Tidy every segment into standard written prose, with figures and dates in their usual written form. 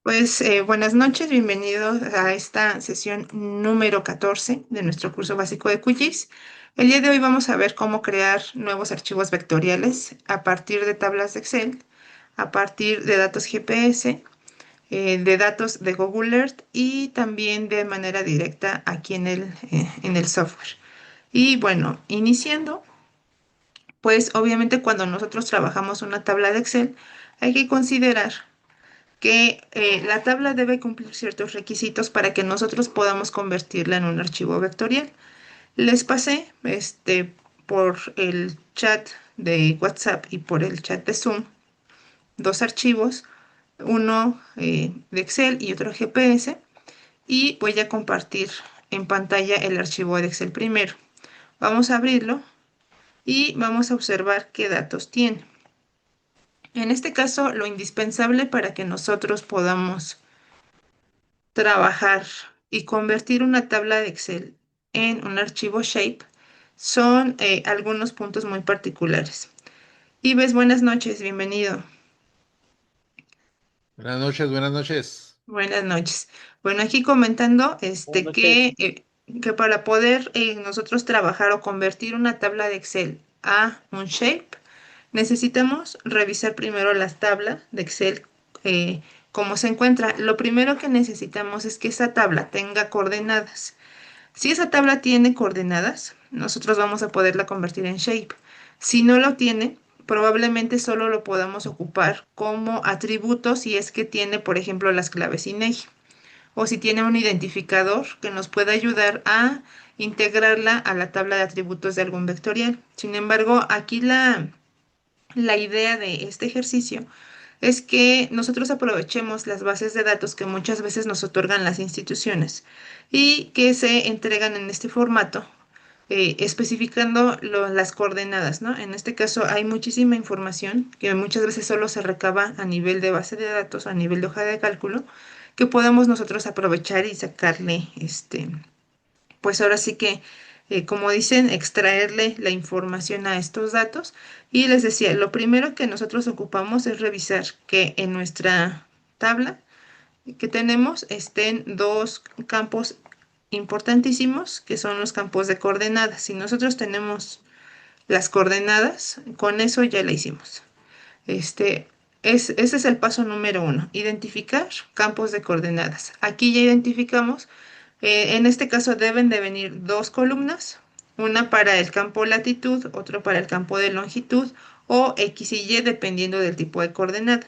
Pues buenas noches, bienvenidos a esta sesión número 14 de nuestro curso básico de QGIS. El día de hoy vamos a ver cómo crear nuevos archivos vectoriales a partir de tablas de Excel, a partir de datos GPS, de datos de Google Earth y también de manera directa aquí en el software. Y bueno, iniciando, pues obviamente cuando nosotros trabajamos una tabla de Excel, hay que considerar que la tabla debe cumplir ciertos requisitos para que nosotros podamos convertirla en un archivo vectorial. Les pasé por el chat de WhatsApp y por el chat de Zoom dos archivos, uno de Excel y otro GPS, y voy a compartir en pantalla el archivo de Excel primero. Vamos a abrirlo y vamos a observar qué datos tiene. En este caso, lo indispensable para que nosotros podamos trabajar y convertir una tabla de Excel en un archivo Shape son algunos puntos muy particulares. Ives, buenas noches, bienvenido. Buenas noches, buenas noches. Buenas noches. Bueno, aquí comentando Buenas que, noches. que para poder nosotros trabajar o convertir una tabla de Excel a un Shape, necesitamos revisar primero las tablas de Excel, cómo se encuentra. Lo primero que necesitamos es que esa tabla tenga coordenadas. Si esa tabla tiene coordenadas, nosotros vamos a poderla convertir en shape. Si no lo tiene, probablemente solo lo podamos ocupar como atributo si es que tiene, por ejemplo, las claves INEGI o si tiene un identificador que nos pueda ayudar a integrarla a la tabla de atributos de algún vectorial. Sin embargo, aquí la idea de este ejercicio es que nosotros aprovechemos las bases de datos que muchas veces nos otorgan las instituciones y que se entregan en este formato, especificando las coordenadas, ¿no? En este caso hay muchísima información que muchas veces solo se recaba a nivel de base de datos, a nivel de hoja de cálculo, que podemos nosotros aprovechar y sacarle pues ahora sí que, como dicen, extraerle la información a estos datos. Y les decía, lo primero que nosotros ocupamos es revisar que en nuestra tabla que tenemos estén dos campos importantísimos, que son los campos de coordenadas. Si nosotros tenemos las coordenadas, con eso ya la hicimos. Este, ese es el paso número uno, identificar campos de coordenadas. Aquí ya identificamos, en este caso deben de venir dos columnas, una para el campo latitud, otro para el campo de longitud o X y Y dependiendo del tipo de coordenada.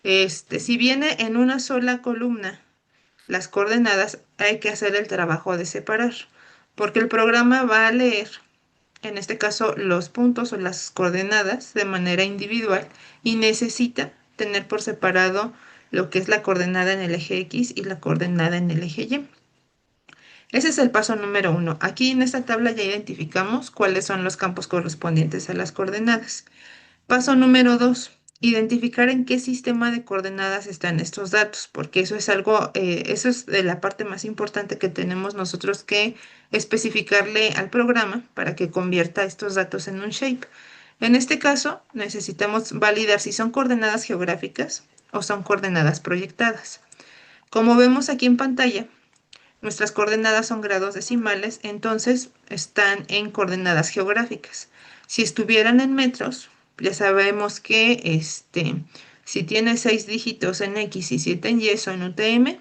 Si viene en una sola columna las coordenadas, hay que hacer el trabajo de separar, porque el programa va a leer en este caso los puntos o las coordenadas de manera individual y necesita tener por separado lo que es la coordenada en el eje X y la coordenada en el eje Y. Ese es el paso número uno. Aquí en esta tabla ya identificamos cuáles son los campos correspondientes a las coordenadas. Paso número dos, identificar en qué sistema de coordenadas están estos datos, porque eso es algo, eso es de la parte más importante que tenemos nosotros que especificarle al programa para que convierta estos datos en un shape. En este caso, necesitamos validar si son coordenadas geográficas o son coordenadas proyectadas. Como vemos aquí en pantalla, nuestras coordenadas son grados decimales, entonces están en coordenadas geográficas. Si estuvieran en metros, ya sabemos que si tiene 6 dígitos en X y 7 en Y son UTM,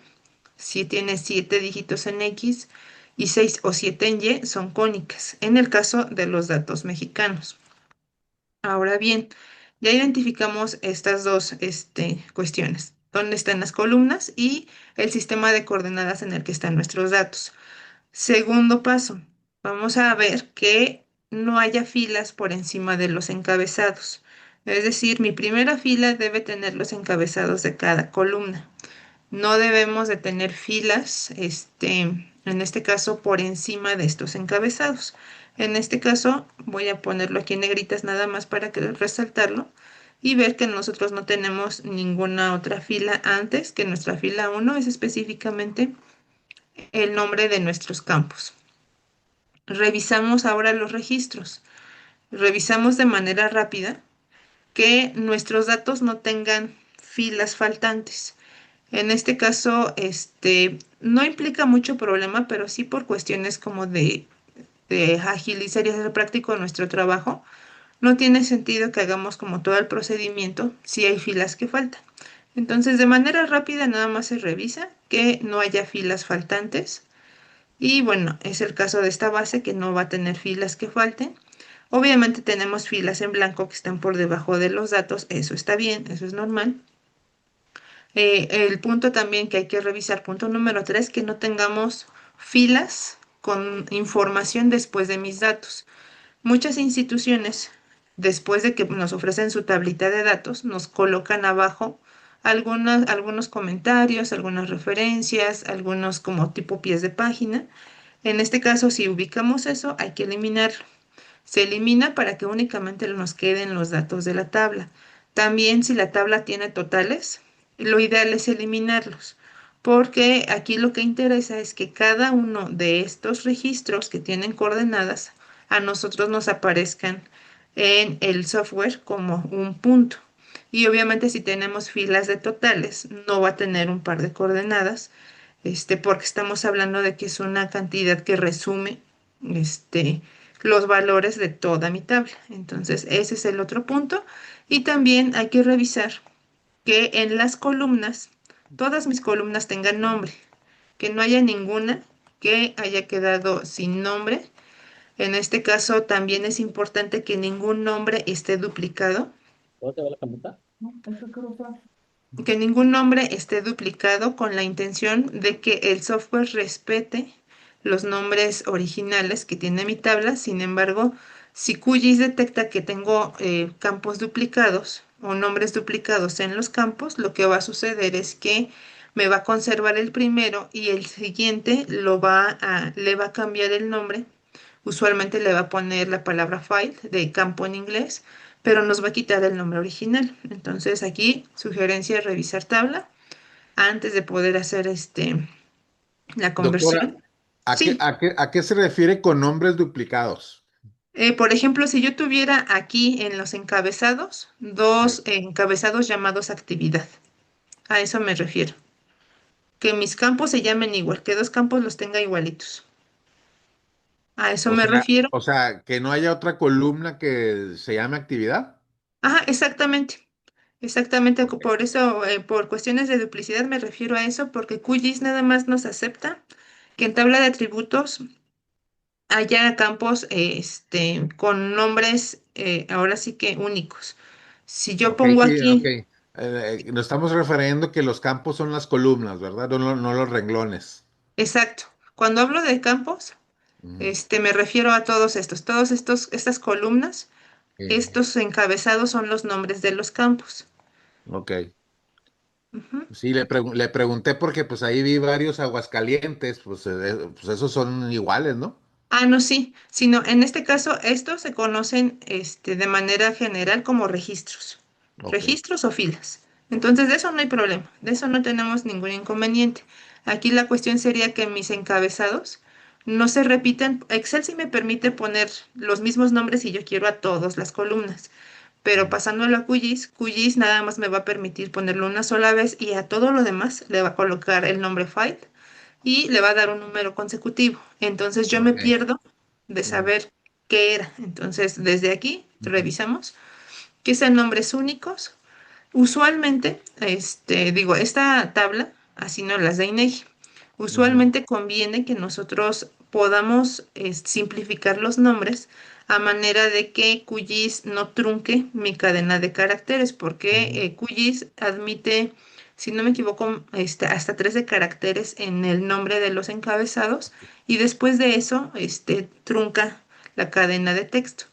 si tiene 7 dígitos en X y 6 o 7 en Y son cónicas, en el caso de los datos mexicanos. Ahora bien, ya identificamos estas dos cuestiones, dónde están las columnas y el sistema de coordenadas en el que están nuestros datos. Segundo paso, vamos a ver que no haya filas por encima de los encabezados. Es decir, mi primera fila debe tener los encabezados de cada columna. No debemos de tener filas, en este caso, por encima de estos encabezados. En este caso, voy a ponerlo aquí en negritas nada más para que resaltarlo y ver que nosotros no tenemos ninguna otra fila antes, que nuestra fila uno es específicamente el nombre de nuestros campos. Revisamos ahora los registros. Revisamos de manera rápida que nuestros datos no tengan filas faltantes. En este caso, no implica mucho problema, pero sí por cuestiones como de agilizar y hacer práctico nuestro trabajo. No tiene sentido que hagamos como todo el procedimiento si hay filas que faltan. Entonces, de manera rápida, nada más se revisa que no haya filas faltantes. Y bueno, es el caso de esta base que no va a tener filas que falten. Obviamente tenemos filas en blanco que están por debajo de los datos. Eso está bien, eso es normal. El punto también que hay que revisar, punto número 3, que no tengamos filas con información después de mis datos. Muchas instituciones, después de que nos ofrecen su tablita de datos, nos colocan abajo algunos comentarios, algunas referencias, algunos como tipo pies de página. En este caso, si ubicamos eso, hay que eliminarlo. Se elimina para que únicamente nos queden los datos de la tabla. También si la tabla tiene totales, lo ideal es eliminarlos, porque aquí lo que interesa es que cada uno de estos registros que tienen coordenadas a nosotros nos aparezcan en el software como un punto. Y obviamente si tenemos filas de totales, no va a tener un par de coordenadas, porque estamos hablando de que es una cantidad que resume, este, los valores de toda mi tabla. Entonces, ese es el otro punto. Y también hay que revisar que en las columnas, todas mis columnas tengan nombre, que no haya ninguna que haya quedado sin nombre. En este caso, también es importante que ningún nombre esté duplicado. ¿Cómo te va la camita? Que ningún nombre esté duplicado con la intención de que el software respete los nombres originales que tiene mi tabla. Sin embargo, si QGIS detecta que tengo campos duplicados o nombres duplicados en los campos, lo que va a suceder es que me va a conservar el primero y el siguiente le va a cambiar el nombre. Usualmente le va a poner la palabra file de campo en inglés, pero nos va a quitar el nombre original. Entonces aquí, sugerencia, revisar tabla antes de poder hacer la Doctora, conversión. Sí, a qué se refiere con nombres duplicados? por ejemplo, si yo tuviera aquí en los encabezados Sí. dos encabezados llamados actividad, a eso me refiero. Que mis campos se llamen igual, que dos campos los tenga igualitos. A eso me refiero. O sea, que no haya otra columna que se llame actividad. Ajá, exactamente. Exactamente, Ok. por eso, por cuestiones de duplicidad me refiero a eso, porque QGIS nada más nos acepta que en tabla de atributos haya campos con nombres ahora sí que únicos. Si yo Ok, pongo sí, ok. aquí, Nos estamos refiriendo que los campos son las columnas, ¿verdad? No, no los renglones. exacto, cuando hablo de campos, Ujú. me refiero a estas columnas, Sí. estos encabezados son los nombres de los campos. Ok. Ujú. Sí, le pregunté porque pues ahí vi varios Aguascalientes, pues esos son iguales, ¿no? Ah, no, sí, sino en este caso estos se conocen de manera general como registros, Ok. registros o filas. Entonces de eso no hay problema, de eso no tenemos ningún inconveniente. Aquí la cuestión sería que mis encabezados no se repitan. Excel sí me permite poner los mismos nombres si yo quiero a todas las columnas, pero Ujú. pasándolo a QGIS, QGIS nada más me va a permitir ponerlo una sola vez y a todo lo demás le va a colocar el nombre file y le va a dar un número consecutivo. Entonces yo me Ok. pierdo de Ujú. saber qué era. Entonces desde aquí Ujú. revisamos que sean nombres únicos. Usualmente, digo, esta tabla, así no las da INEGI. Ujú. Usualmente conviene que nosotros podamos simplificar los nombres a manera de que QGIS no trunque mi cadena de caracteres, porque Ujú. QGIS admite, si no me equivoco, hasta 13 caracteres en el nombre de los encabezados y después de eso, trunca la cadena de texto.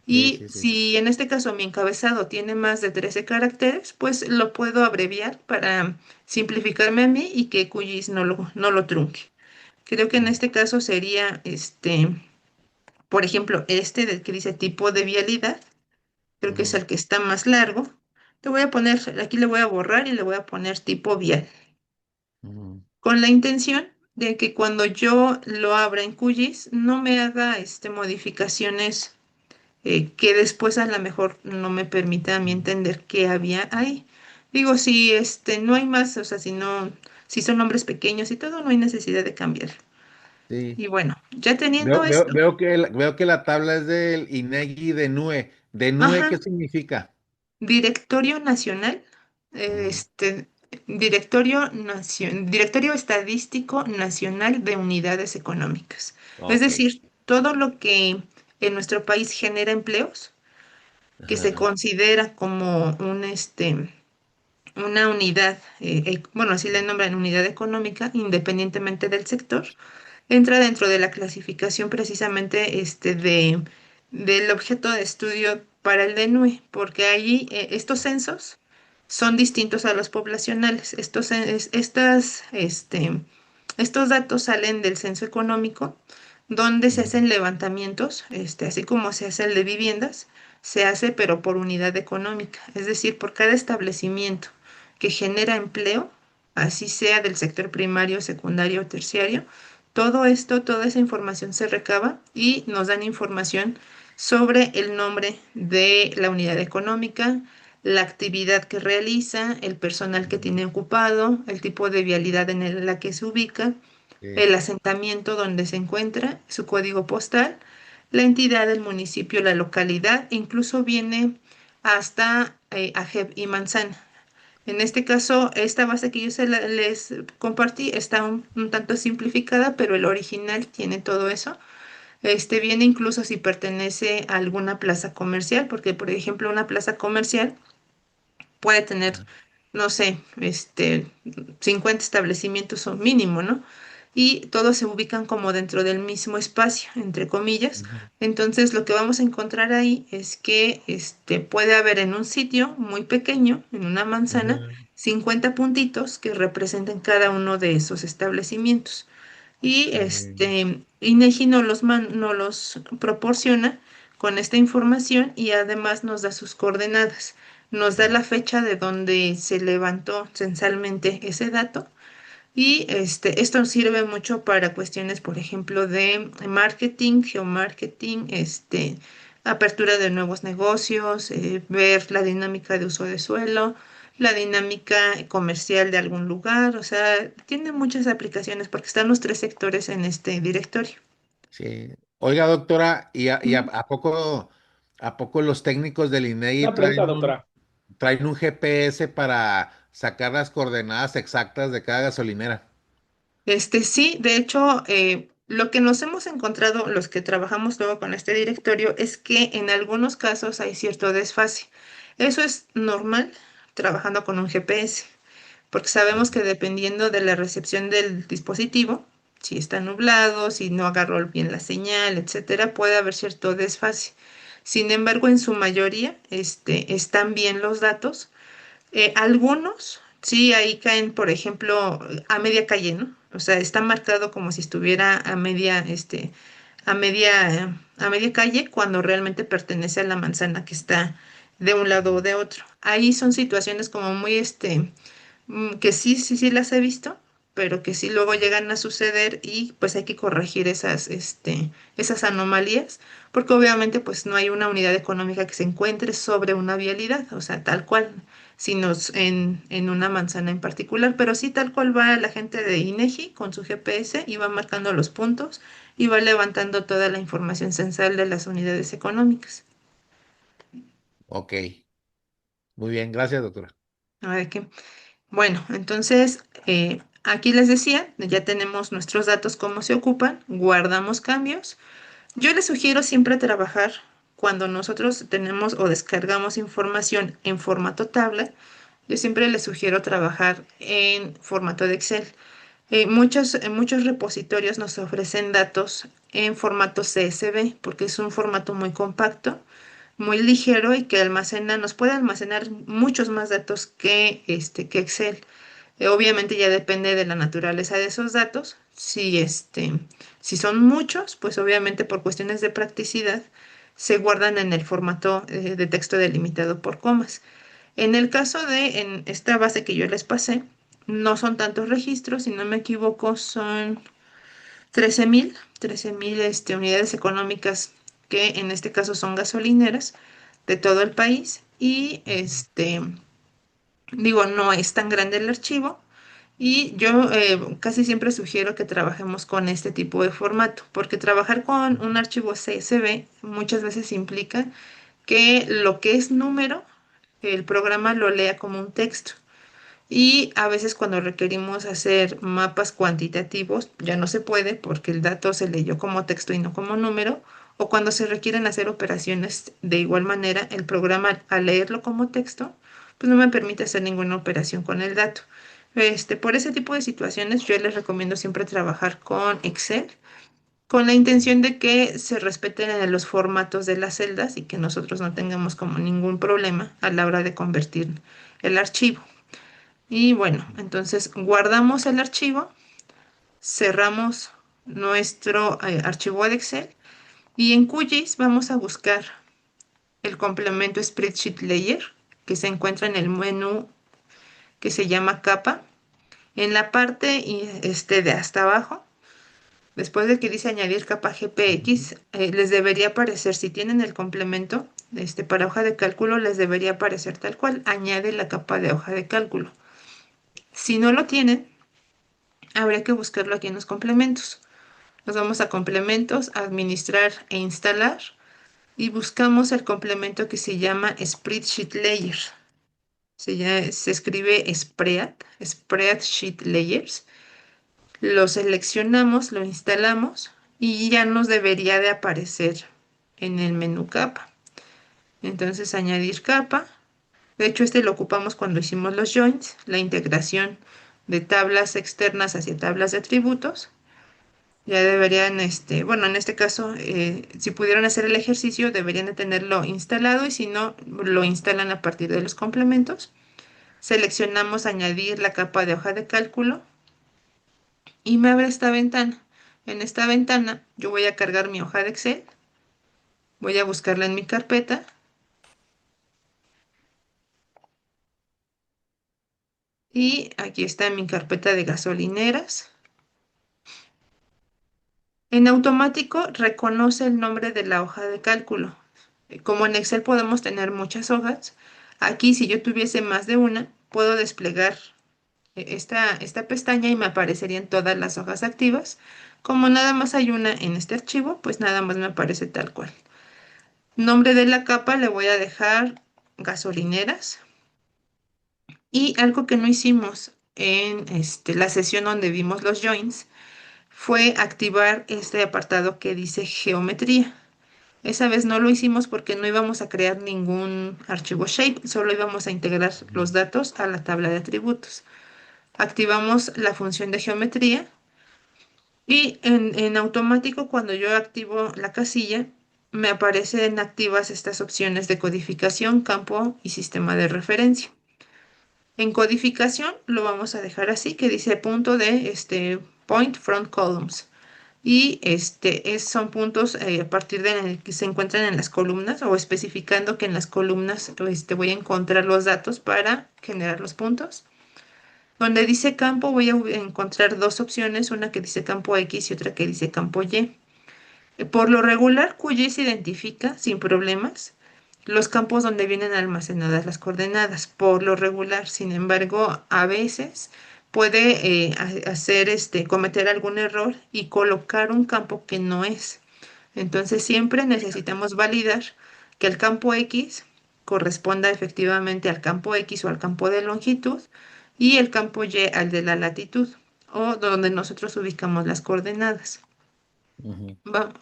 Sí, Y sí, sí. si en este caso mi encabezado tiene más de 13 caracteres, pues lo puedo abreviar para simplificarme a mí y que QGIS no lo trunque. Creo que en este caso sería, por ejemplo, del que dice tipo de vialidad, creo que es Ujú. el que está más largo. Aquí le voy a borrar y le voy a poner tipo vial, Ujú. con la intención de que cuando yo lo abra en QGIS no me haga modificaciones que después a lo mejor no me permita a mí entender qué había ahí. Digo, si no hay más, o sea, si no, si son nombres pequeños y todo, no hay necesidad de cambiar. Sí. Y bueno, ya teniendo esto, Veo que la tabla es del INEGI de NUE. ¿De NUE qué ajá, significa? Directorio Nacional, Ujú. Directorio Estadístico Nacional de Unidades Económicas. Es Ok. decir, todo lo que en nuestro país genera empleos, que se Ajá. considera como una unidad, bueno, así le nombran unidad económica, independientemente del sector, entra dentro de la clasificación precisamente del objeto de estudio para el DNUE, porque allí estos censos son distintos a los poblacionales. Estos datos salen del censo económico, donde se Ujú. hacen levantamientos, así como se hace el de viviendas, se hace pero por unidad económica, es decir, por cada establecimiento que genera empleo, así sea del sector primario, secundario o terciario. Todo esto, toda esa información se recaba y nos dan información sobre el nombre de la unidad económica, la actividad que realiza, el personal que tiene ocupado, el tipo de vialidad la que se ubica, Sí, el asentamiento donde se encuentra, su código postal, la entidad, el municipio, la localidad, incluso viene hasta AGEB y manzana. En este caso, esta base que les compartí está un tanto simplificada, pero el original tiene todo eso. Viene incluso si pertenece a alguna plaza comercial, porque por ejemplo una plaza comercial puede tener, no sé, 50 establecimientos o mínimo, ¿no? Y todos se ubican como dentro del mismo espacio, entre comillas. ujú, Entonces, lo que vamos a encontrar ahí es que puede haber en un sitio muy pequeño, en una manzana, ujú, 50 puntitos que representen cada uno de esos establecimientos. Y sí, INEGI nos los proporciona con esta información y además nos da sus coordenadas. Nos da la fecha de donde se levantó censalmente ese dato y esto sirve mucho para cuestiones, por ejemplo, de marketing, geomarketing, apertura de nuevos negocios, ver la dinámica de uso de suelo, la dinámica comercial de algún lugar. O sea, tiene muchas aplicaciones porque están los tres sectores en este directorio. sí. Oiga, doctora, y Ujú. a poco los técnicos del INEGI Una pregunta, doctora. traen un GPS para sacar las coordenadas exactas de cada gasolinera? Sí, de hecho, lo que nos hemos encontrado, los que trabajamos luego con este directorio, es que en algunos casos hay cierto desfase. Eso es normal trabajando con un GPS, porque sabemos que dependiendo de la recepción del dispositivo, si está nublado, si no agarró bien la señal, etcétera, puede haber cierto desfase. Sin embargo, en su mayoría, están bien los datos. Algunos, sí, ahí caen, por ejemplo, a media calle, ¿no? O sea, está marcado como si estuviera a media calle cuando realmente pertenece a la manzana que está de un lado o de otro. Ahí son situaciones como muy, que sí, sí, sí las he visto, pero que sí luego llegan a suceder y pues hay que corregir esas anomalías, porque obviamente pues no hay una unidad económica que se encuentre sobre una vialidad, o sea, tal cual, sino en una manzana en particular, pero sí tal cual va la gente de INEGI con su GPS y va marcando los puntos y va levantando toda la información censal de las unidades económicas. Ok, muy bien, gracias, doctora. A ver qué. Bueno, entonces aquí les decía, ya tenemos nuestros datos, cómo se ocupan, guardamos cambios. Yo les sugiero siempre trabajar cuando nosotros tenemos o descargamos información en formato tabla. Yo siempre les sugiero trabajar en formato de Excel. Muchos repositorios nos ofrecen datos en formato CSV porque es un formato muy compacto, muy ligero y que nos puede almacenar muchos más datos que Excel. Obviamente ya depende de la naturaleza de esos datos. Si son muchos, pues obviamente por cuestiones de practicidad se guardan en el formato de texto delimitado por comas. En el caso en esta base que yo les pasé, no son tantos registros, si no me equivoco, son 13,000 unidades económicas que en este caso son gasolineras de todo el país y Digo, no es tan grande el archivo y yo casi siempre sugiero que trabajemos con este tipo de formato, porque trabajar con un archivo CSV muchas veces implica que lo que es número, el programa lo lea como un texto. Y a veces cuando requerimos hacer mapas cuantitativos ya no se puede porque el dato se leyó como texto y no como número. O cuando se requieren hacer operaciones de igual manera, el programa al leerlo como texto, pues no me permite hacer ninguna operación con el dato. Por ese tipo de situaciones yo les recomiendo siempre trabajar con Excel con la intención de que se respeten los formatos de las celdas y que nosotros no tengamos como ningún problema a la hora de convertir el archivo. Y bueno, entonces guardamos el archivo, cerramos nuestro archivo de Excel y en QGIS vamos a buscar el complemento Spreadsheet Layer que se encuentra en el menú que se llama capa. En la parte de hasta abajo, después de que dice añadir capa GPX, les debería aparecer, si tienen el complemento para hoja de cálculo, les debería aparecer tal cual, añade la capa de hoja de cálculo. Si no lo tienen, habría que buscarlo aquí en los complementos. Nos vamos a complementos, administrar e instalar y buscamos el complemento que se llama Spreadsheet Layer. Se escribe Spreadsheet Layers. Lo seleccionamos, lo instalamos y ya nos debería de aparecer en el menú capa. Entonces añadir capa. De hecho, este lo ocupamos cuando hicimos los joins, la integración de tablas externas hacia tablas de atributos. Ya deberían, bueno, en este caso, si pudieron hacer el ejercicio, deberían de tenerlo instalado y si no, lo instalan a partir de los complementos. Seleccionamos añadir la capa de hoja de cálculo y me abre esta ventana. En esta ventana yo voy a cargar mi hoja de Excel, voy a buscarla en mi carpeta y aquí está mi carpeta de gasolineras. En automático reconoce el nombre de la hoja de cálculo. Como en Excel podemos tener muchas hojas, aquí si yo tuviese más de una, puedo desplegar esta pestaña y me aparecerían todas las hojas activas. Como nada más hay una en este archivo, pues nada más me aparece tal cual. Nombre de la capa le voy a dejar gasolineras. Y algo que no hicimos en la sesión donde vimos los joins fue activar este apartado que dice geometría. Esa vez no lo hicimos porque no íbamos a crear ningún archivo shape, solo íbamos a integrar los datos a la tabla de atributos. Activamos la función de geometría y en automático cuando yo activo la casilla me aparecen activas estas opciones de codificación, campo y sistema de referencia. En codificación lo vamos a dejar así, que dice punto de point front columns. Y son puntos a partir de que se encuentran en las columnas o especificando que en las columnas voy a encontrar los datos para generar los puntos. Donde dice campo voy a encontrar dos opciones, una que dice campo X y otra que dice campo Y. Por lo regular, QGIS identifica sin problemas los campos donde vienen almacenadas las coordenadas. Por lo regular, sin embargo, a veces puede hacer cometer algún error y colocar un campo que no es. Entonces, siempre necesitamos validar que el campo X corresponda efectivamente al campo X o al campo de longitud y el campo Y al de la latitud o donde nosotros ubicamos las coordenadas. Ujú. Va-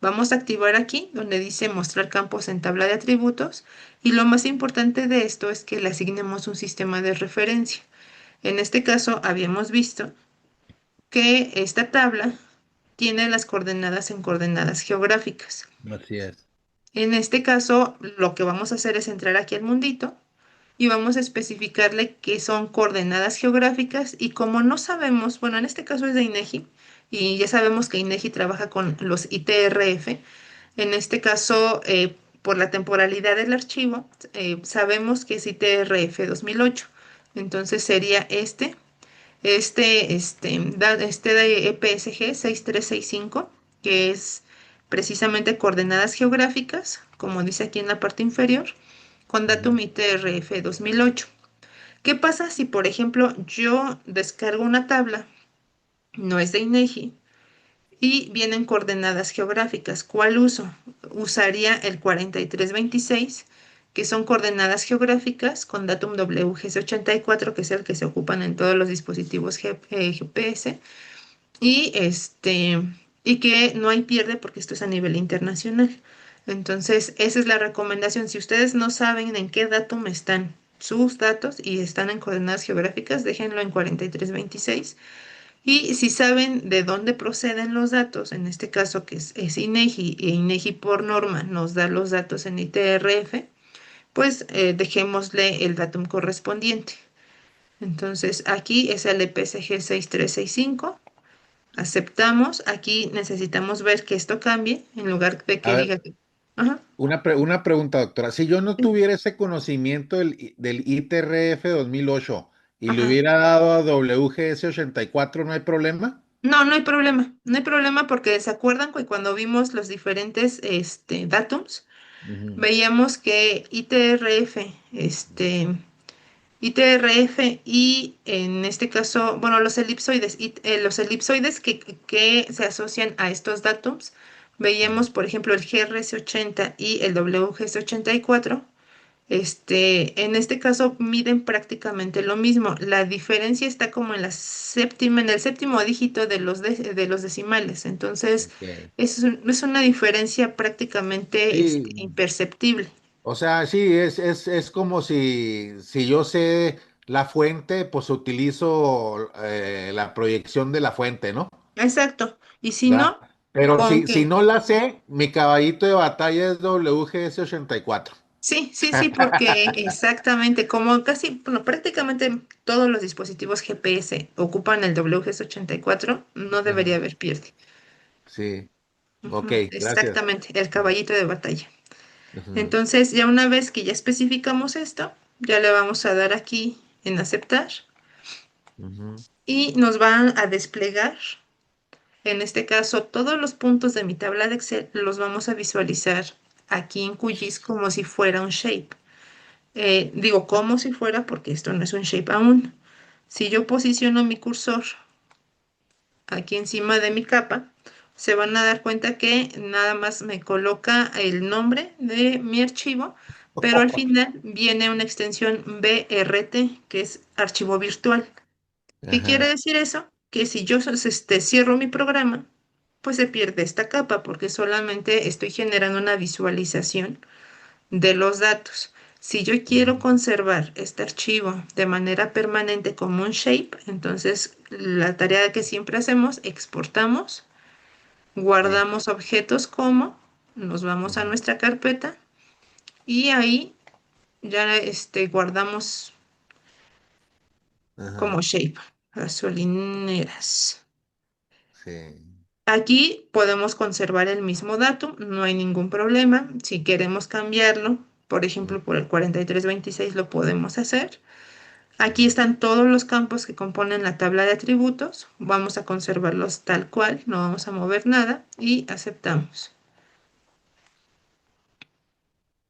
Vamos a activar aquí donde dice mostrar campos en tabla de atributos y lo más importante de esto es que le asignemos un sistema de referencia. En este caso habíamos visto que esta tabla tiene las coordenadas en coordenadas geográficas. Así es. En este caso lo que vamos a hacer es entrar aquí al mundito y vamos a especificarle que son coordenadas geográficas y como no sabemos, bueno, en este caso es de INEGI y ya sabemos que INEGI trabaja con los ITRF. En este caso, por la temporalidad del archivo, sabemos que es ITRF 2008. Entonces sería este de EPSG 6365, que es precisamente coordenadas geográficas, como dice aquí en la parte inferior, con datum ITRF 2008. ¿Qué pasa si, por ejemplo, yo descargo una tabla, no es de INEGI, y vienen coordenadas geográficas? ¿Cuál uso? Usaría el 4326, que son coordenadas geográficas con datum WGS84, que es el que se ocupan en todos los dispositivos GPS, y y que no hay pierde porque esto es a nivel internacional. Entonces, esa es la recomendación. Si ustedes no saben en qué datum están sus datos y están en coordenadas geográficas, déjenlo en 4326. Y si saben de dónde proceden los datos, en este caso que es INEGI, e INEGI por norma nos da los datos en ITRF, pues dejémosle el datum correspondiente. Entonces aquí es el EPCG 6365. Aceptamos. Aquí necesitamos ver que esto cambie en lugar de A que ver, diga que... Ajá. una pregunta, doctora. Si yo no tuviera ese conocimiento del ITRF 2008 y le Ajá. hubiera dado a WGS 84, ¿no hay problema? No, no hay problema. No hay problema porque se acuerdan que cuando vimos los diferentes datums, Ujú. veíamos que ITRF y en este caso, bueno, los elipsoides, los elipsoides que se asocian a estos datums, veíamos, por ejemplo, el GRS80 y el WGS84. En este caso miden prácticamente lo mismo. La diferencia está como en en el séptimo dígito de los decimales. Entonces, Ok. es una diferencia prácticamente Sí, imperceptible. o sea, sí, es como si yo sé la fuente, pues utilizo la proyección de la fuente, ¿no? Exacto. Y si ¿Verdad? no, Pero con si que no la sé, mi caballito de batalla es WGS 84. sí, sí, sí, porque exactamente, como casi, bueno, prácticamente todos los dispositivos GPS ocupan el WGS84, no debería Ajá. haber pierde. Sí, ok, Ujú, gracias. exactamente, el caballito de batalla. Ajá, Entonces, ya una vez que ya especificamos esto, ya le vamos a dar aquí en aceptar ujú, y nos van a desplegar, en este caso, todos los puntos de mi tabla de Excel los vamos a visualizar aquí en QGIS como si fuera un shape. Digo como si fuera porque esto no es un shape aún. Si yo posiciono mi cursor aquí encima de mi capa, se van a dar cuenta que nada más me coloca el nombre de mi archivo, pero al final viene una extensión BRT, que es archivo virtual. ¿Qué quiere ajá, decir eso? Que si yo cierro mi programa, pues se pierde esta capa porque solamente estoy generando una visualización de los datos. Si yo quiero ujú, conservar este archivo de manera permanente como un shape, entonces la tarea que siempre hacemos, exportamos, sí, guardamos objetos como, nos vamos a ujú, nuestra carpeta y ahí ya guardamos como ajá, shape, gasolineras. sí, Aquí podemos conservar el mismo dato, no hay ningún problema. Si queremos cambiarlo, por ujú, ejemplo, por el 4326 lo podemos hacer. Aquí ujú, están todos los campos que componen la tabla de atributos. Vamos a conservarlos tal cual, no vamos a mover nada y aceptamos.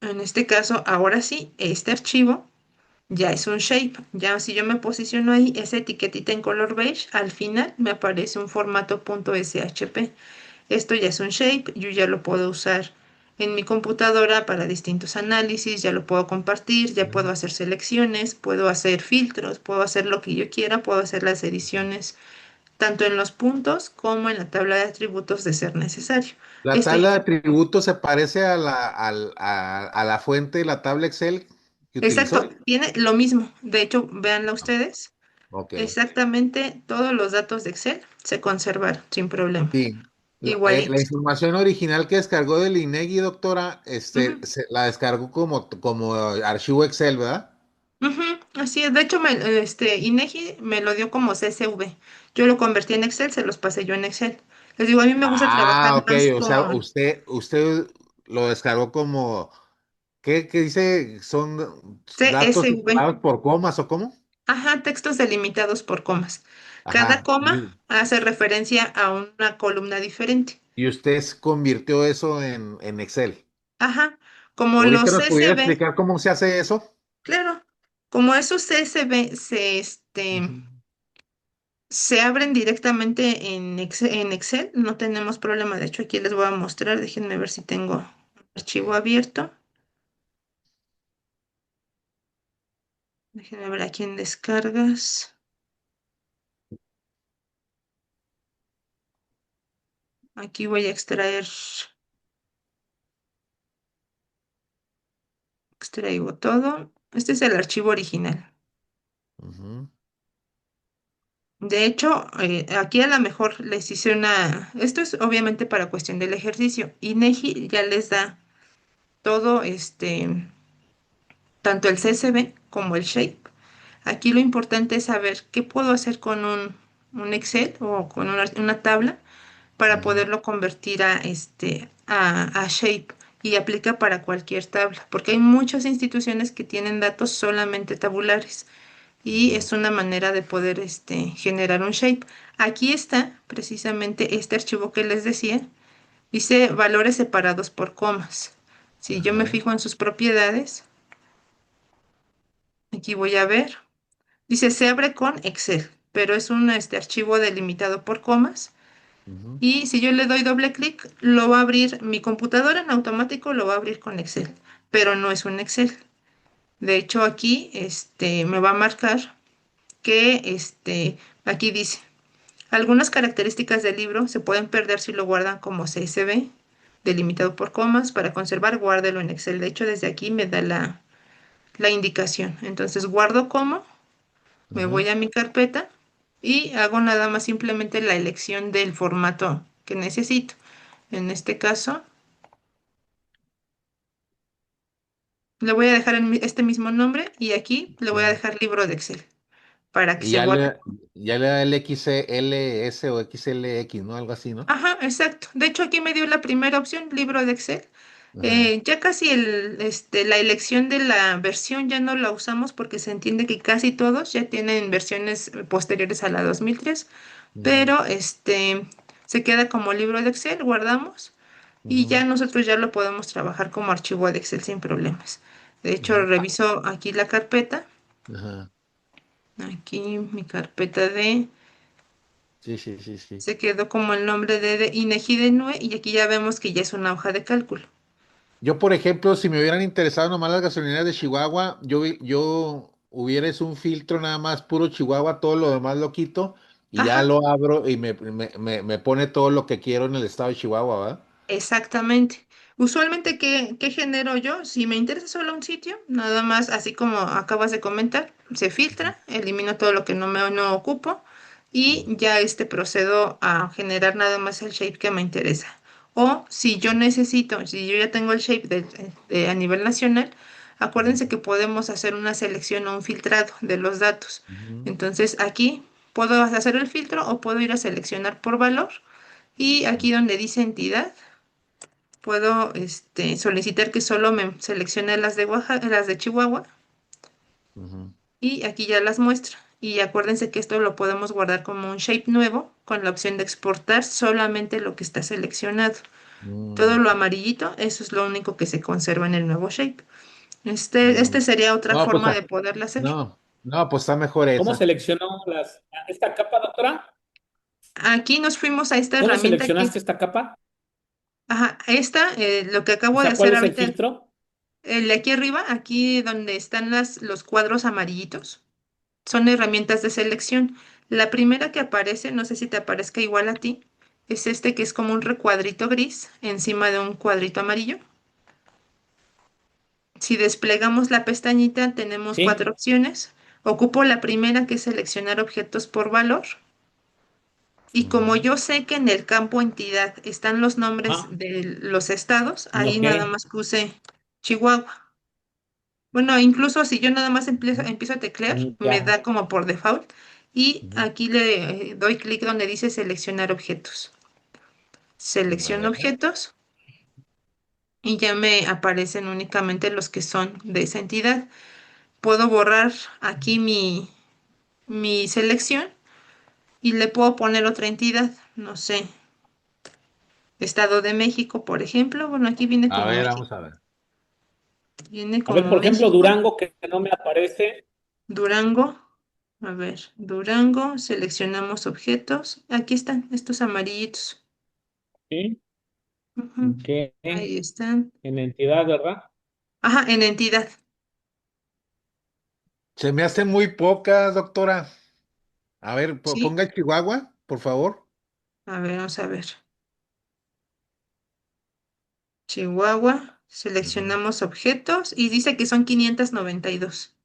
En este caso, ahora sí, este archivo ya es un shape. Ya si yo me posiciono ahí, esa etiquetita en color beige, al final me aparece un formato .shp. Esto ya es un shape, yo ya lo puedo usar en mi computadora para distintos análisis, ya lo puedo compartir, ya puedo ujú. hacer selecciones, puedo hacer filtros, puedo hacer lo que yo quiera, puedo hacer las ediciones tanto en los puntos como en la tabla de atributos de ser necesario. La Esto ya tabla de es atributos se parece a la fuente de la tabla Excel que exacto, utilizó. tiene lo mismo. De hecho, véanla ustedes. Ok, Exactamente todos los datos de Excel se conservaron sin problema. sí. La Igualitos. información original que descargó del INEGI, doctora, Ujú, la descargó como archivo Excel, ¿verdad? ujú, así es. De hecho, INEGI me lo dio como CSV. Yo lo convertí en Excel, se los pasé yo en Excel. Les digo, a mí me gusta trabajar Ah, ok, más o sea, con usted lo descargó como, ¿qué dice? ¿Son datos CSV. separados por comas o cómo? Ajá, textos delimitados por comas. Cada Ajá. coma hace referencia a una columna diferente. Y usted convirtió eso en Excel. Ajá, como Ahorita los nos pudiera CSV. explicar cómo se hace eso. Claro, Como esos CSV Ujú. se abren directamente en Excel, no tenemos problema. De hecho, aquí les voy a mostrar. Déjenme ver si tengo un archivo abierto. Déjenme ver aquí en descargas. Aquí voy a extraigo todo. Este es el archivo original. Ujú. De hecho, aquí a lo mejor les hice una... Esto es obviamente para cuestión del ejercicio. INEGI ya les da todo, tanto el CSV como el Shape. Aquí lo importante es saber qué puedo hacer con un Excel o con una tabla para Ujú. poderlo convertir a Shape y aplica para cualquier tabla, porque hay muchas instituciones que tienen datos solamente tabulares y Ujú. es una manera de poder generar un Shape. Aquí está precisamente este archivo que les decía, dice valores separados por comas. Si yo me Ajá. fijo en sus propiedades, aquí voy a ver. Dice, se abre con Excel, pero es un archivo delimitado por comas. Ujú. Y si yo le doy doble clic, lo va a abrir, mi computadora en automático lo va a abrir con Excel, pero no es un Excel. De hecho, aquí me va a marcar que aquí dice, algunas características del libro se pueden perder si lo guardan como CSV, delimitado por comas. Para conservar, guárdelo en Excel. De hecho, desde aquí me da la indicación. Entonces, guardo como. Me voy Ajá. a mi carpeta y hago nada más simplemente la elección del formato que necesito. En este caso, le voy a dejar este mismo nombre y aquí le voy a Sí. dejar libro de Excel para que Y se guarde. ya le da el XLS o XLX, ¿no? Algo así, ¿no? Ajá, exacto. De hecho, aquí me dio la primera opción, libro de Excel. Ajá. Ya casi la elección de la versión ya no la usamos porque se entiende que casi todos ya tienen versiones posteriores a la 2003, Ujú. pero se queda como libro de Excel, guardamos y Ujú. ya nosotros ya lo podemos trabajar como archivo de Excel sin problemas. De hecho, Ujú. reviso aquí la carpeta, Ajá. aquí mi carpeta de, Sí, sí, sí, sí. se quedó como el nombre de INEGI de NUE y aquí ya vemos que ya es una hoja de cálculo. Yo, por ejemplo, si me hubieran interesado nomás las gasolineras de Chihuahua, yo hubiera hecho un filtro nada más puro Chihuahua, todo lo demás lo quito y ya Ajá, lo abro y me pone todo lo que quiero en el estado de Chihuahua, ¿verdad? exactamente. Usualmente, ¿qué genero yo? Si me interesa solo un sitio, nada más, así como acabas de comentar, se Ujú. filtra, elimino todo lo que no ocupo y ya procedo a generar nada más el shape que me interesa. O si yo necesito, si yo ya tengo el shape a nivel nacional, acuérdense que podemos hacer una selección o un filtrado de los datos. Ujú. Entonces aquí puedo hacer el filtro o puedo ir a seleccionar por valor y aquí donde dice entidad, puedo solicitar que solo me seleccione las de Oaxaca, las de Chihuahua Ujú. y aquí ya las muestra. Y acuérdense que esto lo podemos guardar como un shape nuevo con la opción de exportar solamente lo que está seleccionado. Todo Mm. lo amarillito, eso es lo único que se conserva en el nuevo shape. Mm. Este sería otra No, pues forma de poderlo hacer. no, pues está mejor ¿Cómo esa. seleccionó esta capa, doctora? Aquí nos fuimos a esta ¿Cómo herramienta que seleccionaste es, esta capa? ajá, lo que O acabo de sea, ¿cuál hacer es el ahorita, filtro? el de aquí arriba, aquí donde están los cuadros amarillitos. Son herramientas de selección. La primera que aparece, no sé si te aparezca igual a ti, es este que es como un recuadrito gris encima de un cuadrito amarillo. Si desplegamos la pestañita, tenemos cuatro Sí. opciones. Ocupo la primera que es seleccionar objetos por valor. Y como Ujú. yo sé que en el campo entidad están los nombres Ajá. de los estados, ahí Ok. nada más puse Chihuahua. Bueno, incluso si yo nada más empiezo a teclear, me Ya. da como por default. Y Ujú. aquí le doy clic donde dice seleccionar objetos. A Selecciono ver. objetos y ya me aparecen únicamente los que son de esa entidad. Puedo borrar aquí mi selección y le puedo poner otra entidad. No sé, Estado de México, por ejemplo. Bueno, aquí viene A como ver, México. vamos a ver. Viene A ver, como por ejemplo, México. Durango, que no me aparece. Durango. A ver, Durango, seleccionamos objetos. Aquí están estos amarillitos. Sí. Ujú, Ok. ahí están. En entidad, ¿verdad? Ajá, en entidad. Se me hace muy poca, doctora. A ver, Sí. ponga Chihuahua, por favor. A ver, vamos a ver. Chihuahua, Ujú. seleccionamos objetos y dice que son 592.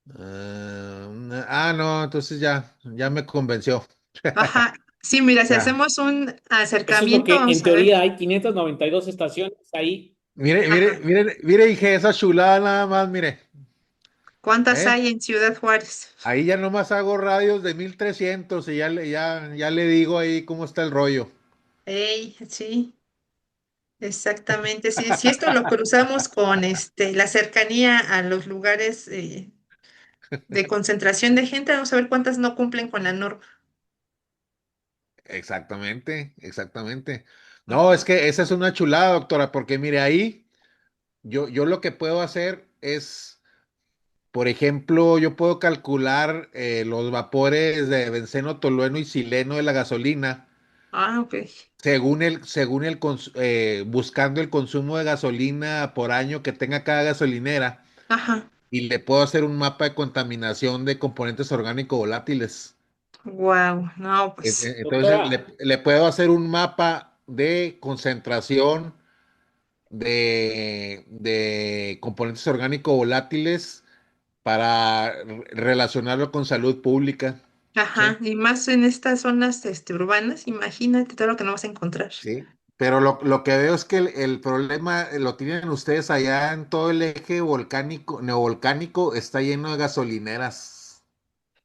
No, entonces ya me convenció. Ajá, sí, mira, si Ya. hacemos un Eso es lo acercamiento, que vamos en a ver teoría hay 592 estaciones ahí. Mire, mire, ajá, mire, mire, dije, esa chulada nada más, mire. cuántas ¿Eh? hay en Ciudad Juárez. Ahí ya nomás hago radios de 1300 y ya le digo ahí cómo está el rollo. Ey, sí, exactamente. Sí, si esto lo cruzamos con la cercanía a los lugares de concentración de gente, vamos a ver cuántas no cumplen con la norma. Exactamente, exactamente. No, es Ujú. que esa es una chulada, doctora, porque mire, ahí yo lo que puedo hacer es, por ejemplo, yo puedo calcular los vapores de benceno, tolueno y xileno de la gasolina Ah, ok. buscando el consumo de gasolina por año que tenga cada gasolinera Ajá. y le puedo hacer un mapa de contaminación de componentes orgánicos volátiles. Wow, no, pues. Entonces Doctora, le puedo hacer un mapa de concentración de componentes orgánicos volátiles para relacionarlo con salud pública. Ajá, Sí, y más en estas zonas urbanas, imagínate todo lo que no vas a encontrar. sí. Pero lo que veo es que el problema lo tienen ustedes allá en todo el eje volcánico, neovolcánico, está lleno de gasolineras.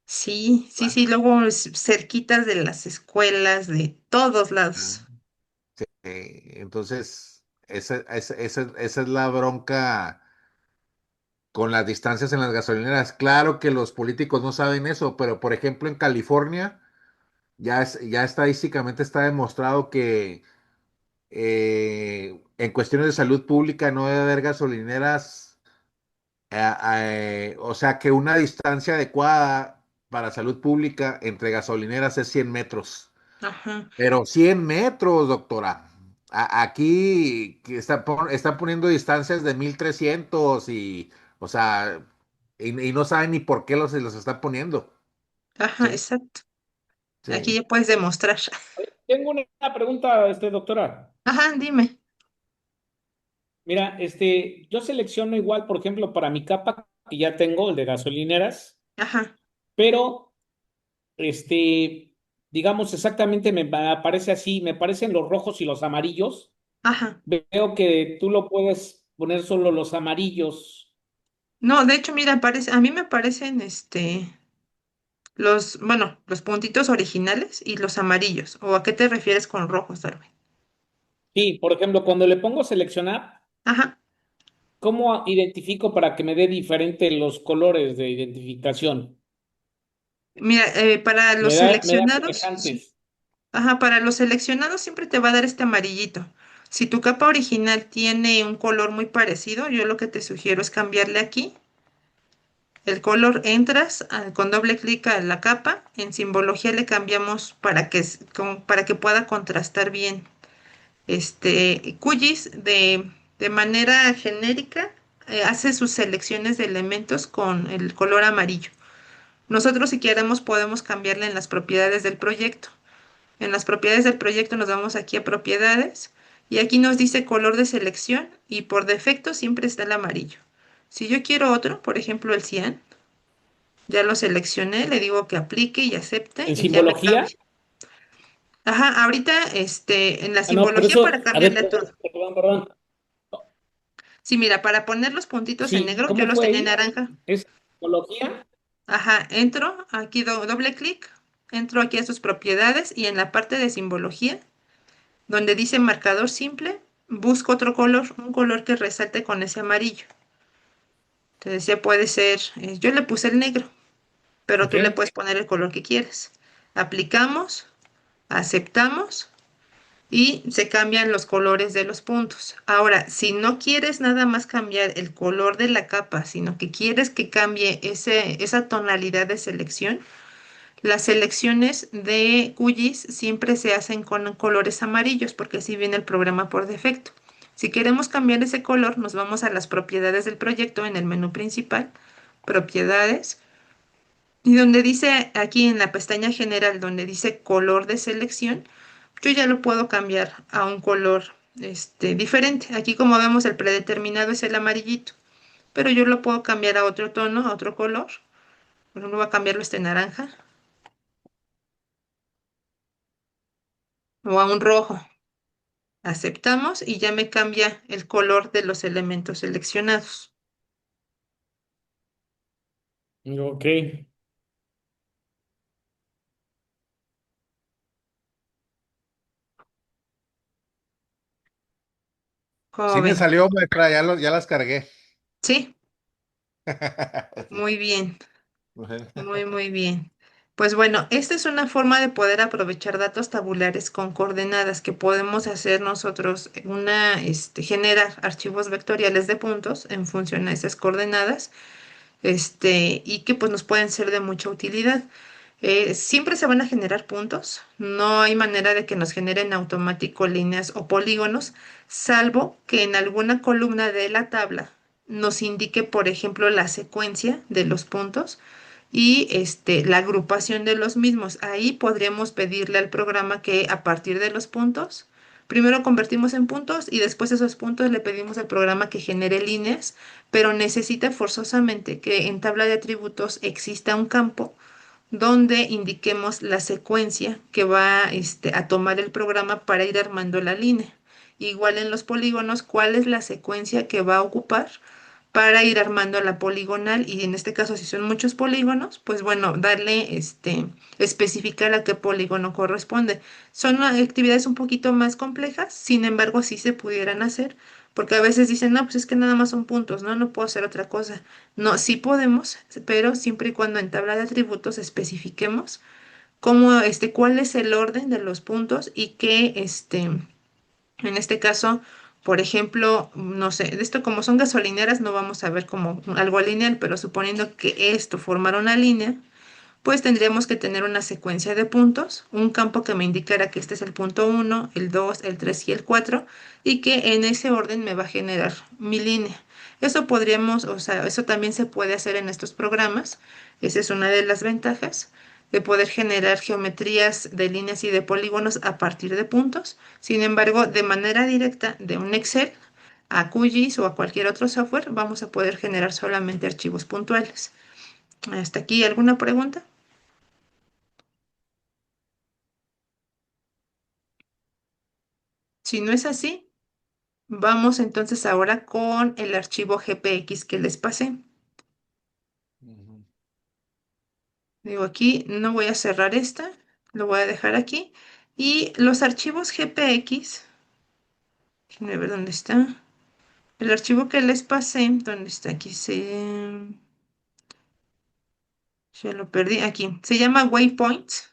Sí, sí, ¿Va? sí, luego cerquitas de las escuelas, de todos Ah, lados. sí. Entonces, esa es la bronca con las distancias en las gasolineras. Claro que los políticos no saben eso, pero por ejemplo en California ya estadísticamente está demostrado que en cuestiones de salud pública no debe haber gasolineras, o sea que una distancia adecuada para salud pública entre gasolineras es 100 metros. Ajá, Pero 100 metros, doctora. Aquí que están poniendo distancias de 1300 o sea, y no saben ni por qué los están poniendo. ajá, Sí, exacto. Aquí sí. ya puedes demostrar. tengo una pregunta, doctora. Ajá, dime. Mira, yo selecciono igual, por ejemplo, para mi capa, que ya tengo, el de gasolineras, Ajá, pero, digamos, exactamente me aparece así, me parecen los rojos y los amarillos. ajá. Veo que tú lo puedes poner solo los amarillos. No, de hecho, mira, a mí me parecen bueno, los puntitos originales y los amarillos. ¿O a qué te refieres con rojos, Darwin? Sí, por ejemplo, cuando le pongo seleccionar, Ajá. ¿cómo identifico para que me dé diferente los colores de identificación? Mira, para los Me da seleccionados, sí. semejantes. Ajá, para los seleccionados siempre te va a dar este amarillito. Si tu capa original tiene un color muy parecido, yo lo que te sugiero es cambiarle aquí. El color entras con doble clic a la capa. En simbología le cambiamos para que pueda contrastar bien. QGIS de manera genérica hace sus selecciones de elementos con el color amarillo. Nosotros si queremos podemos cambiarle en las propiedades del proyecto. En las propiedades del proyecto nos vamos aquí a propiedades y aquí nos dice color de selección y por defecto siempre está el amarillo. Si yo quiero otro, por ejemplo el cian, ya lo seleccioné, le digo que aplique y acepte En y ya me cambia. simbología, Ajá, ahorita en la no, pero simbología para eso, a ver, cambiarle a todo. perdón. Sí, mira, para poner los puntitos en Sí, negro, yo ¿cómo los fue tenía en ahí? naranja. ¿Es simbología? Ajá, entro, aquí doble clic, entro aquí a sus propiedades y en la parte de simbología donde dice marcador simple, busco otro color, un color que resalte con ese amarillo. Te decía, puede ser, yo le puse el negro, pero Ok. tú le puedes poner el color que quieras. Aplicamos, aceptamos y se cambian los colores de los puntos. Ahora, si no quieres nada más cambiar el color de la capa, sino que quieres que cambie esa tonalidad de selección, las selecciones de QGIS siempre se hacen con colores amarillos porque así viene el programa por defecto. Si queremos cambiar ese color, nos vamos a las propiedades del proyecto en el menú principal, propiedades, y donde dice aquí en la pestaña general, donde dice color de selección, yo ya lo puedo cambiar a un color diferente. Aquí como vemos el predeterminado es el amarillito, pero yo lo puedo cambiar a otro tono, a otro color. Por ejemplo, voy a cambiarlo naranja o a un rojo. Aceptamos y ya me cambia el color de los elementos seleccionados. Ok. ¿Cómo Sí me ven? salió, maestra, ya las cargué. Sí, muy bien, muy bien. Pues bueno, esta es una forma de poder aprovechar datos tabulares con coordenadas que podemos hacer nosotros, generar archivos vectoriales de puntos en función a esas coordenadas, y que pues nos pueden ser de mucha utilidad. Siempre se van a generar puntos, no hay manera de que nos generen automático líneas o polígonos, salvo que en alguna columna de la tabla nos indique, por ejemplo, la secuencia de los puntos y la agrupación de los mismos. Ahí podríamos pedirle al programa que a partir de los puntos, primero convertimos en puntos y después esos puntos le pedimos al programa que genere líneas, pero necesita forzosamente que en tabla de atributos exista un campo donde indiquemos la secuencia que va a tomar el programa para ir armando la línea. Igual en los polígonos, cuál es la secuencia que va a ocupar para ir armando la poligonal y en este caso si son muchos polígonos, pues bueno, darle especificar a qué polígono corresponde. Son actividades un poquito más complejas, sin embargo sí se pudieran hacer, porque a veces dicen, no, pues es que nada más son puntos, no, no puedo hacer otra cosa. No, sí podemos, pero siempre y cuando en tabla de atributos especifiquemos cómo, cuál es el orden de los puntos y qué, en este caso, por ejemplo, no sé, de esto como son gasolineras no vamos a ver como algo lineal, pero suponiendo que esto formara una línea, pues tendríamos que tener una secuencia de puntos, un campo que me indicara que este es el punto uno, el 2, el 3 y el 4, y que en ese orden me va a generar mi línea. Eso podríamos, o sea, eso también se puede hacer en estos programas. Esa es una de las ventajas de poder generar geometrías de líneas y de polígonos a partir de puntos. Sin embargo, de manera directa de un Excel a QGIS o a cualquier otro software, vamos a poder generar solamente archivos puntuales. ¿Hasta aquí alguna pregunta? Si no es así, vamos entonces ahora con el archivo GPX que les pasé. Ujú. Digo aquí, no voy a cerrar esta, lo voy a dejar aquí. Y los archivos GPX, déjenme ver dónde está. El archivo que les pasé, ¿dónde está? Aquí ya lo perdí, aquí. Se llama Waypoints.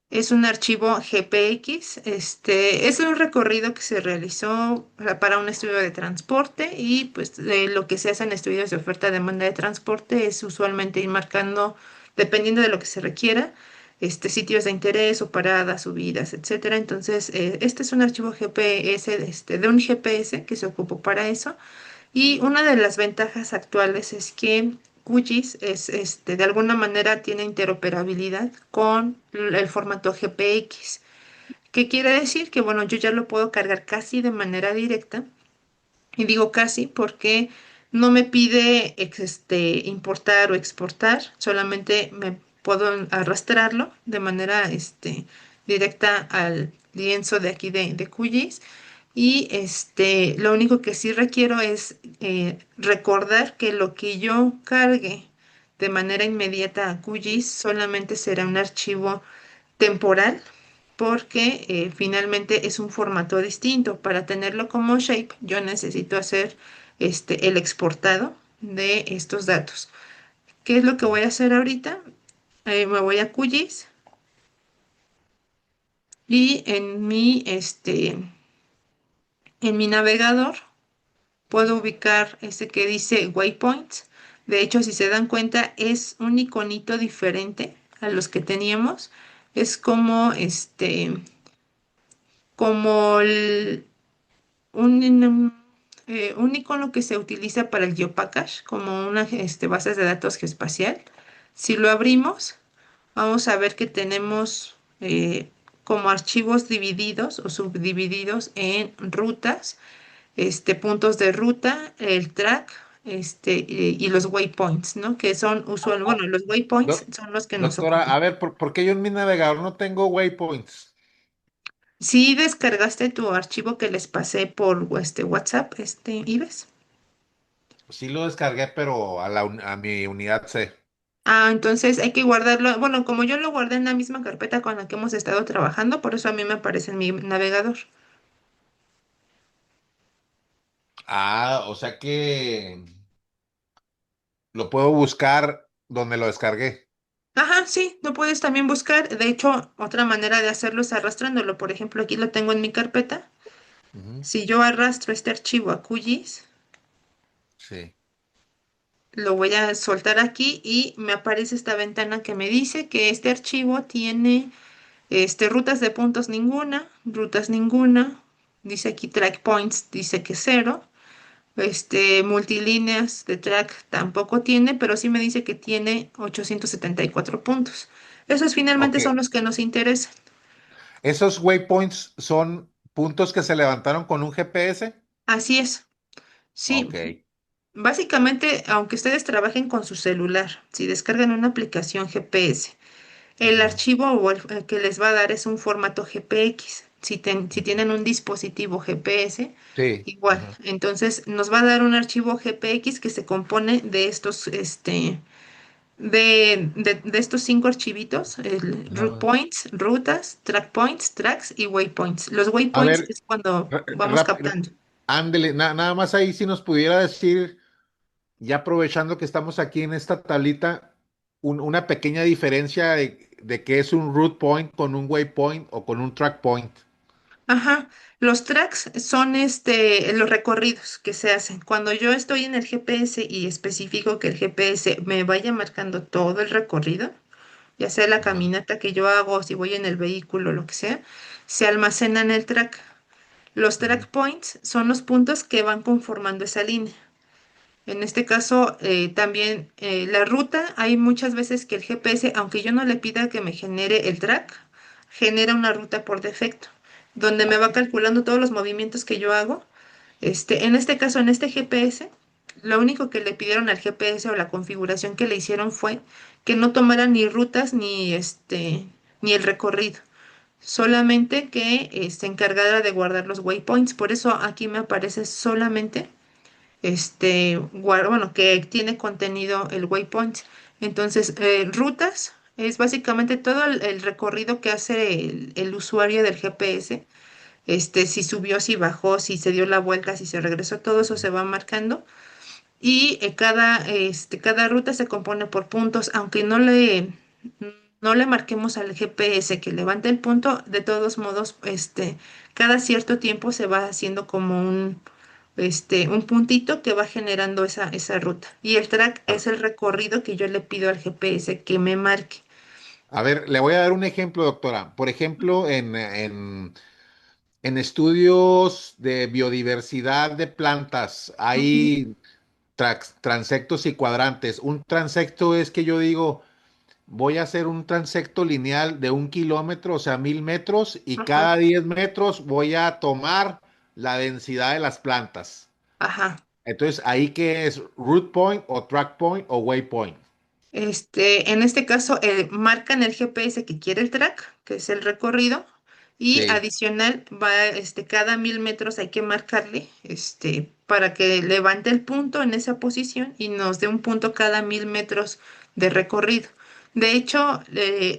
Es un archivo GPX, es un recorrido que se realizó para un estudio de transporte y pues lo que se hace en estudios de oferta-demanda de transporte es usualmente ir marcando, dependiendo de lo que se requiera, sitios de interés o paradas, subidas, etcétera. Entonces, este es un archivo GPS, de un GPS que se ocupó para eso. Y una de las ventajas actuales es que QGIS de alguna manera tiene interoperabilidad con el formato GPX. ¿Qué quiere decir? Que bueno, yo ya lo puedo cargar casi de manera directa. Y digo casi porque no me pide importar o exportar, solamente me puedo arrastrarlo de manera directa al lienzo de aquí de QGIS. Y lo único que sí requiero es recordar que lo que yo cargue de manera inmediata a QGIS solamente será un archivo temporal porque finalmente es un formato distinto. Para tenerlo como shape, yo necesito hacer el exportado de estos datos. ¿Qué es lo que voy a hacer ahorita? Me voy a QGIS y en mi navegador puedo ubicar ese que dice waypoints. De hecho, si se dan cuenta, es un iconito diferente a los que teníamos. Es como un icono que se utiliza para el geopackage, como una base de datos geoespacial. Si lo abrimos, vamos a ver que tenemos como archivos divididos o subdivididos en rutas, puntos de ruta, el track, y los waypoints, ¿no? Que son usual, bueno, los waypoints Doc- son los que nos Doctora, ocupan. a ver, ¿por qué yo en mi navegador no tengo waypoints? Si descargaste tu archivo que les pasé por WhatsApp, Ives. Sí lo descargué, pero a mi unidad C. Ah, entonces hay que guardarlo. Bueno, como yo lo guardé en la misma carpeta con la que hemos estado trabajando, por eso a mí me aparece en mi navegador. Ah, o sea que lo puedo buscar donde lo descargué. Ajá, sí, lo puedes también buscar. De hecho, otra manera de hacerlo es arrastrándolo. Por ejemplo, aquí lo tengo en mi carpeta. Ujú. Si yo arrastro este archivo a QGIS, Sí. lo voy a soltar aquí y me aparece esta ventana que me dice que este archivo tiene rutas de puntos ninguna, rutas ninguna. Dice aquí track points, dice que cero. Multilíneas de track tampoco tiene, pero sí me dice que tiene 874 puntos. Esos finalmente Ok. son los que nos interesan. ¿Esos waypoints son puntos que se levantaron con un GPS? Así es. Sí, Ok. básicamente, aunque ustedes trabajen con su celular, si descargan una aplicación GPS, el Ujú, archivo o el que les va a dar es un formato GPX. Si ujú. tienen un dispositivo GPS, Sí. igual. Ajá, Entonces, nos va a dar un archivo GPX que se compone de estos cinco archivitos: root ajá. points, rutas, track points, tracks y waypoints. Los A waypoints ver, es cuando ra- vamos rap- captando. ándele, nada más ahí si nos pudiera decir, ya aprovechando que estamos aquí en esta tablita, una pequeña diferencia de qué es un root point con un waypoint o con un track point. Ajá, los tracks son los recorridos que se hacen. Cuando yo estoy en el GPS y especifico que el GPS me vaya marcando todo el recorrido, ya sea la Ajá. caminata que yo hago, si voy en el vehículo, lo que sea, se almacena en el track. Los Ujú, track points son los puntos que van conformando esa línea. En este caso, también la ruta, hay muchas veces que el GPS, aunque yo no le pida que me genere el track, genera una ruta por defecto, donde me va calculando todos los movimientos que yo hago. En este caso, en este GPS, lo único que le pidieron al GPS o la configuración que le hicieron fue que no tomara ni rutas ni el recorrido, solamente que se encargara de guardar los waypoints. Por eso aquí me aparece solamente bueno, que tiene contenido el waypoint. Entonces, rutas es básicamente todo el recorrido que hace el usuario del GPS. Si subió, si bajó, si se dio la vuelta, si se regresó, todo eso ujú. se va marcando. Y cada ruta se compone por puntos, aunque no le marquemos al GPS que levante el punto, de todos modos, cada cierto tiempo se va haciendo como un puntito que va generando esa ruta. Y el track A, es el recorrido que yo le pido al GPS que me marque. a ver, le voy a dar un ejemplo, doctora. Por ejemplo, en estudios de biodiversidad de plantas, Ujú. hay transectos y cuadrantes. Un transecto es que yo digo, voy a hacer un transecto lineal de 1 kilómetro, o sea, 1000 metros, y Ajá, cada 10 metros voy a tomar la densidad de las plantas. ajá. Entonces, ahí que es root point o track point o waypoint. En este caso, marcan el GPS que quiere el track, que es el recorrido, y Sí. adicional va, cada 1000 metros hay que marcarle, para que levante el punto en esa posición y nos dé un punto cada 1000 metros de recorrido. De hecho,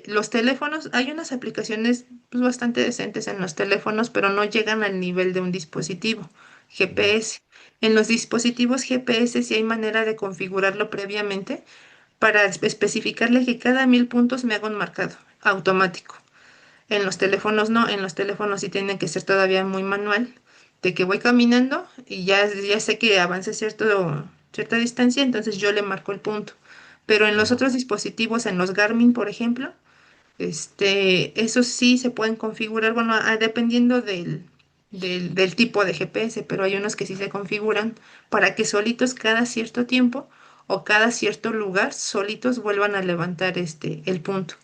los teléfonos, hay unas aplicaciones pues, bastante decentes en los teléfonos, pero no llegan al nivel de un dispositivo Ujú. GPS. En los dispositivos GPS sí hay manera de configurarlo previamente para especificarle que cada 1000 puntos me haga un marcado automático. En los teléfonos no, en los teléfonos sí tiene que ser todavía muy manual, de que voy caminando y ya sé que avance cierta distancia, entonces yo le marco el punto. Pero en los Ujú, otros dispositivos, en los Garmin, por ejemplo, esos sí se pueden configurar, bueno, dependiendo del tipo de GPS, pero hay unos que sí se configuran para que solitos cada cierto tiempo o cada cierto lugar solitos vuelvan a levantar el punto.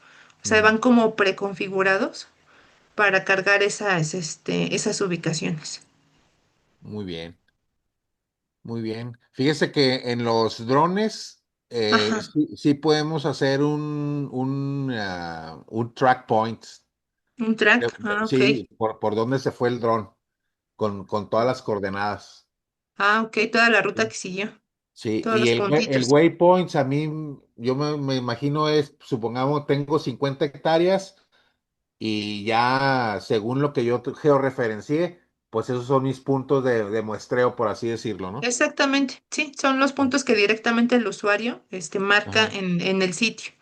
O sea, ujú. van como preconfigurados para cargar esas ubicaciones. Muy bien, muy bien. Fíjese que en los drones Ajá, sí podemos hacer un track point. un track, ok. Sí, por dónde se fue el dron, con todas las coordenadas. Ok, toda la ruta Sí. que siguió, Sí, todos y los el puntitos. waypoints a mí, yo me imagino supongamos, tengo 50 hectáreas y ya según lo que yo georreferencié, pues esos son mis puntos de muestreo, por así decirlo, ¿no? Exactamente, sí, son los puntos que directamente el usuario marca Ajá. en el sitio.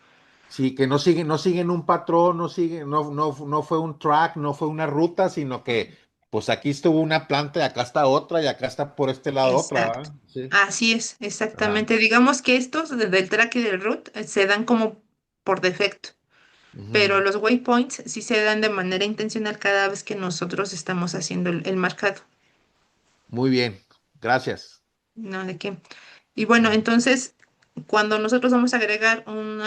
Sí, que no siguen un patrón, no fue un track, no fue una ruta, sino que pues aquí estuvo una planta y acá está otra y acá está por este lado otra, Exacto. ¿verdad? Sí. Así es, Ajá. exactamente. Digamos que estos del track y del route se dan como por defecto, pero Ujú. los waypoints sí se dan de manera intencional cada vez que nosotros estamos haciendo el marcado. Muy bien, gracias. No, ¿de qué? Y bueno, entonces, cuando nosotros vamos a agregar un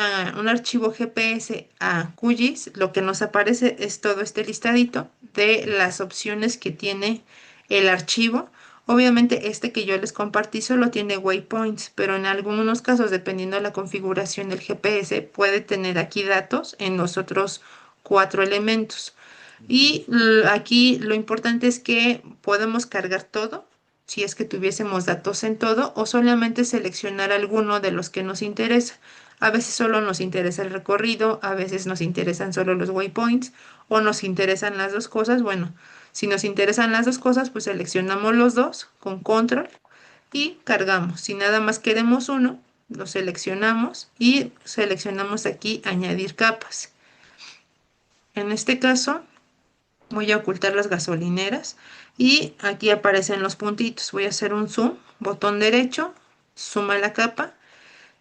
archivo GPS a QGIS, lo que nos aparece es todo este listadito de las opciones que tiene el archivo. Obviamente, este que yo les compartí solo tiene waypoints, pero en algunos casos, dependiendo de la configuración del GPS, puede tener aquí datos en los otros cuatro elementos. Y aquí lo importante es que podemos cargar todo, si es que tuviésemos datos en todo, o solamente seleccionar alguno de los que nos interesa. A veces solo nos interesa el recorrido, a veces nos interesan solo los waypoints, o nos interesan las dos cosas. Bueno, si nos interesan las dos cosas, pues seleccionamos los dos con control y cargamos. Si nada más queremos uno, lo seleccionamos y seleccionamos aquí añadir capas. En este caso, voy a ocultar las gasolineras y aquí aparecen los puntitos. Voy a hacer un zoom, botón derecho, suma la capa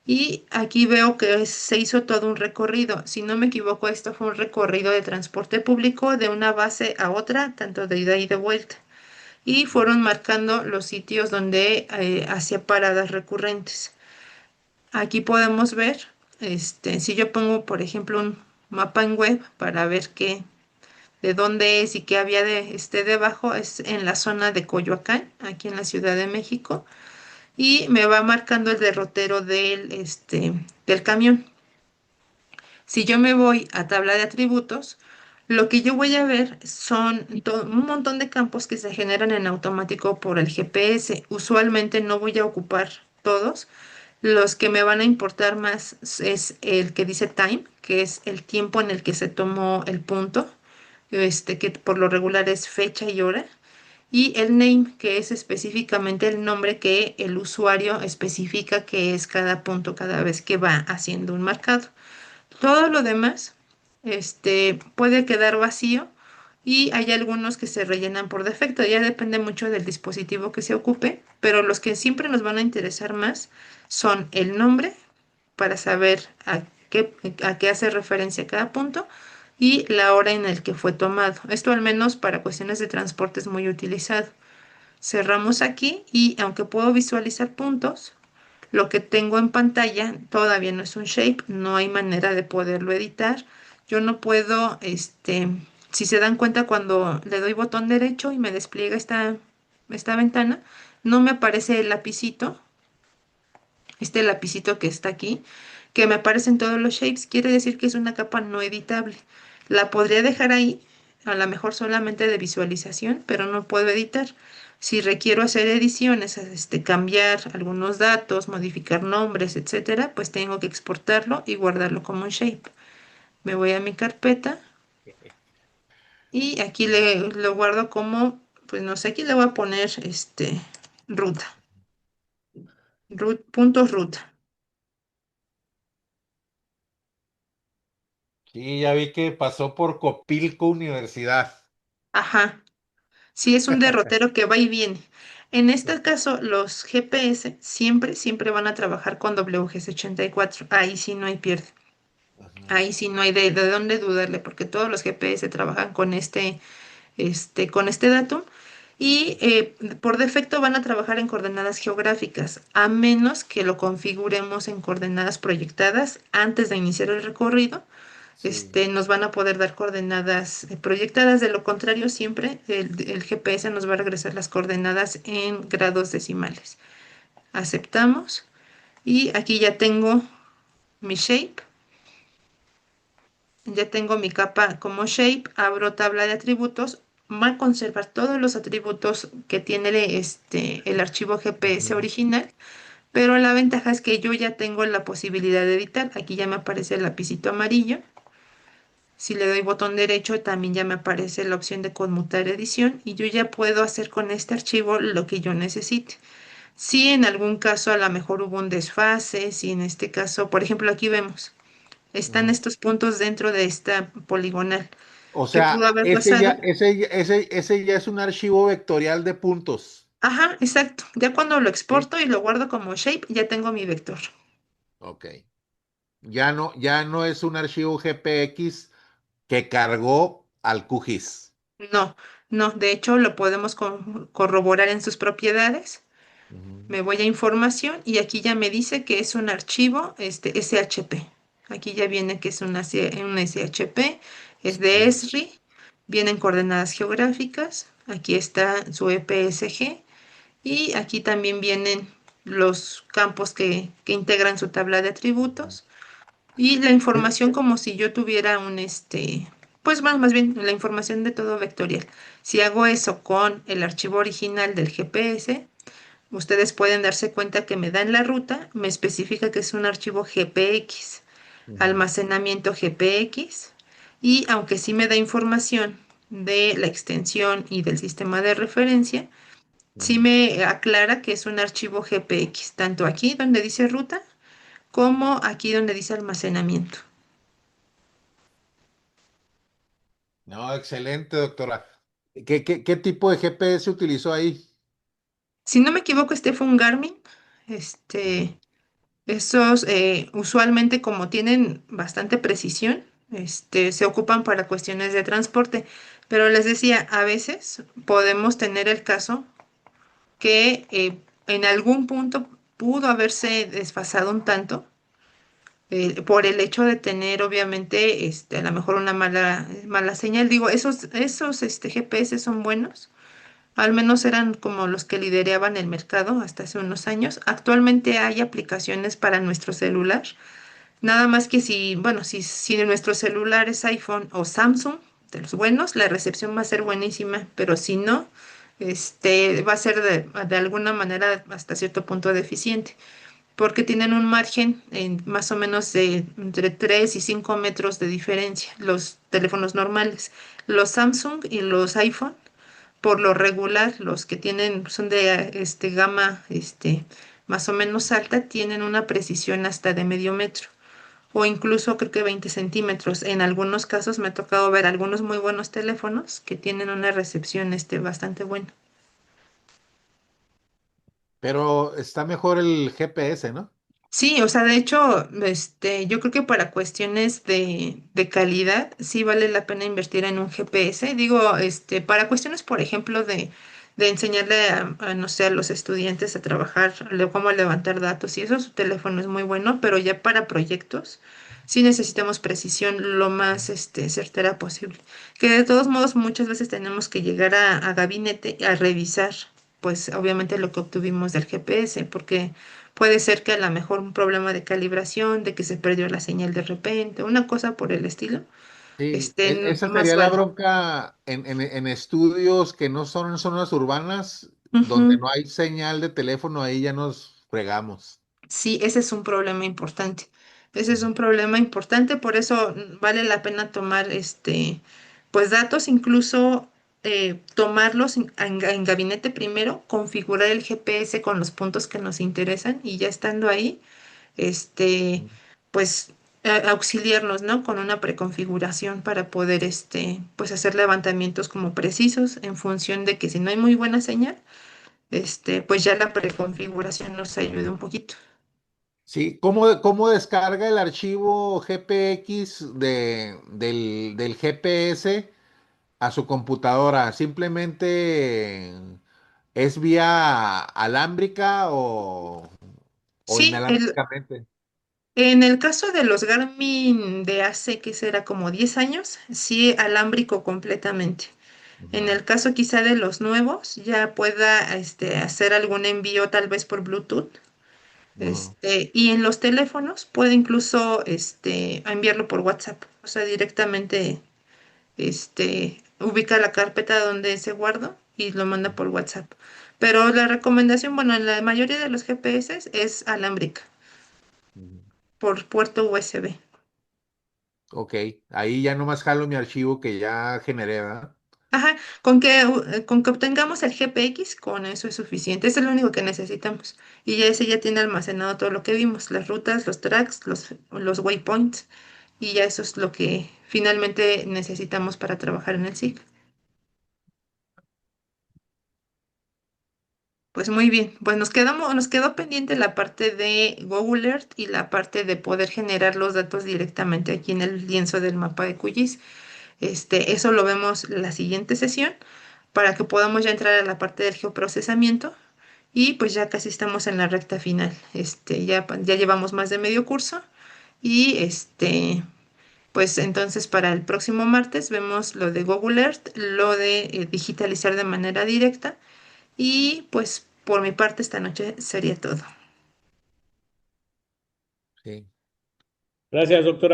y aquí veo que se hizo todo un recorrido. Si no me equivoco, esto fue un recorrido de transporte público de una base a otra, tanto de ida y de vuelta. Y fueron marcando los sitios donde hacía paradas recurrentes. Aquí podemos ver, si yo pongo, por ejemplo, un mapa en web para ver de dónde es y qué había debajo, es en la zona de Coyoacán, aquí en la Ciudad de México, y me va marcando el derrotero del camión. Si yo me voy a tabla de atributos, lo que yo voy a ver son un montón de campos que se generan en automático por el GPS. Usualmente no voy a ocupar todos. Los que me van a importar más es el que dice time, que es el tiempo en el que se tomó el punto, que por lo regular es fecha y hora, y el name, que es específicamente el nombre que el usuario especifica que es cada punto cada vez que va haciendo un marcado. Todo lo demás, puede quedar vacío y hay algunos que se rellenan por defecto. Ya depende mucho del dispositivo que se ocupe, pero los que siempre nos van a interesar más son el nombre para saber a qué hace referencia cada punto y la hora en el que fue tomado. Esto al menos para cuestiones de transporte es muy utilizado. Cerramos aquí y aunque puedo visualizar puntos, lo que tengo en pantalla todavía no es un shape, no hay manera de poderlo editar. Yo no puedo, si se dan cuenta cuando le doy botón derecho y me despliega esta ventana, no me aparece el lapicito, este lapicito que está aquí, que me aparecen todos los shapes, quiere decir que es una capa no editable. La podría dejar ahí, a lo mejor solamente de visualización, pero no puedo editar. Si requiero hacer ediciones, cambiar algunos datos, modificar nombres, etcétera, pues tengo que exportarlo y guardarlo como un shape. Me voy a mi carpeta y aquí lo guardo como, pues no sé, aquí le voy a poner ruta, punto ruta. Sí, ya vi que pasó por Copilco Universidad. Ajá. Sí, es un derrotero que va y viene. En este caso, los GPS siempre van a trabajar con WGS84. Ahí sí no hay pierde. Ujú. Ahí sí no hay de dónde dudarle, porque todos los GPS trabajan con este datum y por defecto van a trabajar en coordenadas geográficas, a menos que lo configuremos en coordenadas proyectadas antes de iniciar el recorrido. Sí. Nos van a poder dar coordenadas proyectadas, de lo contrario siempre el GPS nos va a regresar las coordenadas en grados decimales. Aceptamos y aquí ya tengo mi shape, ya tengo mi capa como shape, abro tabla de atributos, va a conservar todos los atributos que tiene el archivo GPS Ujú, original, pero la ventaja es que yo ya tengo la posibilidad de editar. Aquí ya me aparece el lapicito amarillo. Si le doy botón derecho, también ya me aparece la opción de conmutar edición y yo ya puedo hacer con este archivo lo que yo necesite. Si en algún caso a lo mejor hubo un desfase, si en este caso, por ejemplo, aquí vemos, están ujú. estos puntos dentro de esta poligonal. O ¿Qué pudo sea, haber pasado? ese ya es un archivo vectorial de puntos. Ajá, exacto. Ya cuando lo ¿Sí? exporto y lo guardo como shape, ya tengo mi vector. Ok. Ya no es un archivo GPX que cargó al QGIS. No, no, de hecho lo podemos corroborar en sus propiedades. Ujú, Me voy a información y aquí ya me dice que es un archivo SHP. Aquí ya viene que es un SHP, es de sí, ESRI, vienen coordenadas geográficas, aquí está su EPSG y aquí también vienen los campos que integran su tabla de ujú. atributos y la información como si yo tuviera pues más bien la información de todo vectorial. Si hago eso con el archivo original del GPS, ustedes pueden darse cuenta que me dan la ruta, me especifica que es un archivo GPX, Ujú, almacenamiento GPX, y aunque sí me da información de la extensión y del sistema de referencia, sí ujú. me aclara que es un archivo GPX, tanto aquí donde dice ruta como aquí donde dice almacenamiento. No, excelente, doctora. ¿Qué tipo de GPS utilizó ahí? Si no me equivoco, este fue un Garmin. Ujú, Este, Esos usualmente como tienen bastante precisión, se ocupan para cuestiones de transporte. Pero les decía, a veces podemos tener el caso que en algún punto pudo haberse desfasado un tanto por el hecho de tener obviamente a lo mejor una mala señal. Digo, esos GPS son buenos. Al menos eran como los que lideraban el mercado hasta hace unos años. Actualmente hay aplicaciones para nuestro celular. Nada más que si, bueno, si nuestro celular es iPhone o Samsung, de los buenos, la recepción va a ser buenísima, pero si no, va a ser de alguna manera hasta cierto punto deficiente, porque tienen un margen más o menos de entre 3 y 5 metros de diferencia, los teléfonos normales. Los Samsung y los iPhone por lo regular, los que son de gama más o menos alta, tienen una precisión hasta de medio metro o incluso creo que 20 centímetros. En algunos casos me ha tocado ver algunos muy buenos teléfonos que tienen una recepción bastante buena. pero está mejor el GPS, ¿no? Sí, o sea, de hecho, yo creo que para cuestiones de calidad sí vale la pena invertir en un GPS. Digo, para cuestiones, por ejemplo, de enseñarle no sé, a los estudiantes a trabajar, cómo levantar datos y eso, su teléfono es muy bueno, pero ya para proyectos sí necesitamos precisión lo más, certera posible. Que de todos modos muchas veces tenemos que llegar a gabinete a revisar, pues obviamente lo que obtuvimos del GPS, porque puede ser que a lo mejor un problema de calibración, de que se perdió la señal de repente, una cosa por el estilo, Sí, esa más sería la vale. bronca en estudios que no son en zonas urbanas, donde Ujú. no hay señal de teléfono, ahí ya nos fregamos. Sí, ese es un problema importante. Ese es Ujú, un problema importante, por eso vale la pena tomar pues datos, incluso tomarlos en gabinete primero, configurar el GPS con los puntos que nos interesan y ya estando ahí, este, ujú. pues auxiliarnos, ¿no? Con una preconfiguración para poder, pues hacer levantamientos como precisos en función de que si no hay muy buena señal, pues ya la preconfiguración nos ayuda un poquito. Sí, ¿cómo descarga el archivo GPX del GPS a su computadora? ¿Simplemente es vía alámbrica o Sí, inalámbricamente? en el caso de los Garmin de hace, que será como 10 años, sí, alámbrico completamente. En Ajá, el caso quizá de los nuevos, ya pueda hacer algún envío tal vez por Bluetooth. ajá, Y en los teléfonos puede incluso enviarlo por WhatsApp. O sea, directamente ubica la carpeta donde se guardó y lo manda por WhatsApp. Pero la recomendación, bueno, en la mayoría de los GPS es alámbrica, ujú. por puerto USB. Ok, ahí ya nomás jalo mi archivo que ya generé, ¿verdad? Ajá, con que obtengamos el GPX, con eso es suficiente. Eso es lo único que necesitamos. Y ya ese ya tiene almacenado todo lo que vimos, las rutas, los tracks, los waypoints. Y ya eso es lo que finalmente necesitamos para trabajar en el SIG. Pues muy bien, pues nos quedó pendiente la parte de Google Earth y la parte de poder generar los datos directamente aquí en el lienzo del mapa de QGIS. Eso lo vemos la siguiente sesión para que podamos ya entrar a la parte del geoprocesamiento y pues ya casi estamos en la recta final. Ya llevamos más de medio curso y pues entonces para el próximo martes vemos lo de Google Earth, lo de digitalizar de manera directa y pues por mi parte esta noche sería todo. Sí. Gracias, doctora.